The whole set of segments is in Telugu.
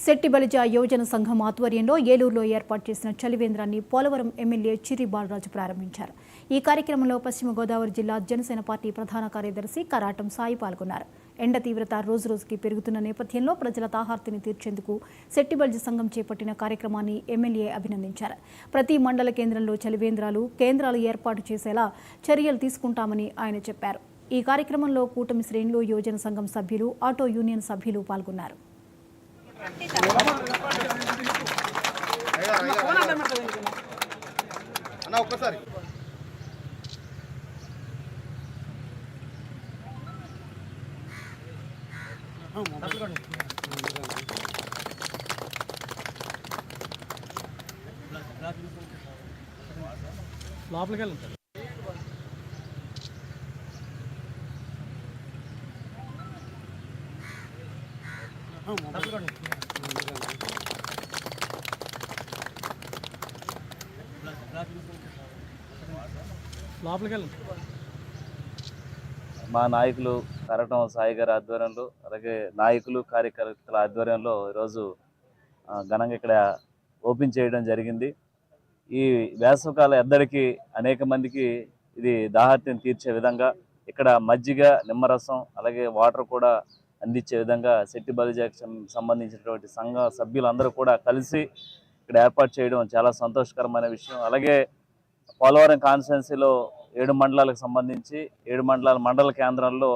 శెట్టి బలిజ యువజన సంఘం ఆధ్వర్యంలో ఏలూరులో ఏర్పాటు చేసిన చలివేంద్రాన్ని పోలవరం ఎమ్మెల్యే చిర్రి బాలరాజు ప్రారంభించారు. ఈ కార్యక్రమంలో పశ్చిమ గోదావరి జిల్లా జనసేన పార్టీ ప్రధాన కార్యదర్శి కరాటం సాయి పాల్గొన్నారు. ఎండ తీవ్రత రోజురోజుకి పెరుగుతున్న నేపథ్యంలో ప్రజల తాహార్తిని తీర్చేందుకు శెట్టి బలిజ సంఘం చేపట్టిన కార్యక్రమాన్ని ఎమ్మెల్యే అభినందించారు. ప్రతి మండల కేంద్రంలో చలివేంద్రాలు కేంద్రాలు ఏర్పాటు చేసేలా చర్యలు తీసుకుంటామని ఆయన చెప్పారు. ఈ కార్యక్రమంలో కూటమి శ్రేణులు, యువజన సంఘం సభ్యులు, ఆటో యూనియన్ సభ్యులు పాల్గొన్నారు. లోపలికి వెళ్ళండి. లోపలికి వెళ్ళండి. మా నాయకులు కరటం సాయి గారి ఆధ్వర్యంలో, అలాగే నాయకులు కార్యకర్తల ఆధ్వర్యంలో ఈరోజు ఘనంగా ఇక్కడ ఓపెన్ చేయడం జరిగింది. ఈ వేసవకాల ఎద్దడికి అనేక మందికి ఇది దాహార్తిని తీర్చే విధంగా ఇక్కడ మజ్జిగ, నిమ్మరసం, అలాగే వాటర్ కూడా అందించే విధంగా శెట్టి బలిజకి సంబంధించినటువంటి సంఘ సభ్యులందరూ కూడా కలిసి ఇక్కడ ఏర్పాటు చేయడం చాలా సంతోషకరమైన విషయం. అలాగే పోలవరం కాన్స్టిట్యున్సీలో 7 మండలాలకు సంబంధించి 7 మండల కేంద్రాల్లో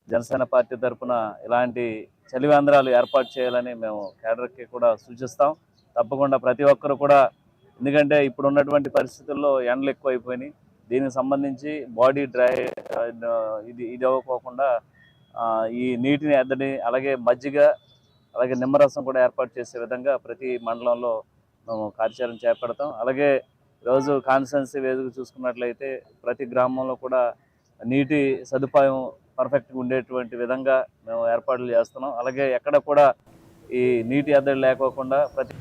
జనసేన పార్టీ తరఫున ఇలాంటి చలివేంద్రాలు ఏర్పాటు చేయాలని మేము కేడర్కి కూడా సూచిస్తాం. తప్పకుండా ప్రతి ఒక్కరు కూడా, ఎందుకంటే ఇప్పుడు ఉన్నటువంటి పరిస్థితుల్లో ఎండలు ఎక్కువైపోయినాయి. దీనికి సంబంధించి బాడీ డ్రై ఇది అవ్వకోకుండా ఈ నీటిని ఎద్దడి, అలాగే మజ్జిగ, అలాగే నిమ్మరసం కూడా ఏర్పాటు చేసే విధంగా ప్రతి మండలంలో మేము కార్యాచరణ చేపడతాం. అలాగే ఈరోజు కాన్స్టిట్యున్సీ వేదిక చూసుకున్నట్లయితే ప్రతి గ్రామంలో కూడా నీటి సదుపాయం పర్ఫెక్ట్గా ఉండేటువంటి విధంగా మేము ఏర్పాట్లు చేస్తున్నాం. అలాగే ఎక్కడ కూడా ఈ నీటి ఎద్దడి లేకోకుండా ప్రతి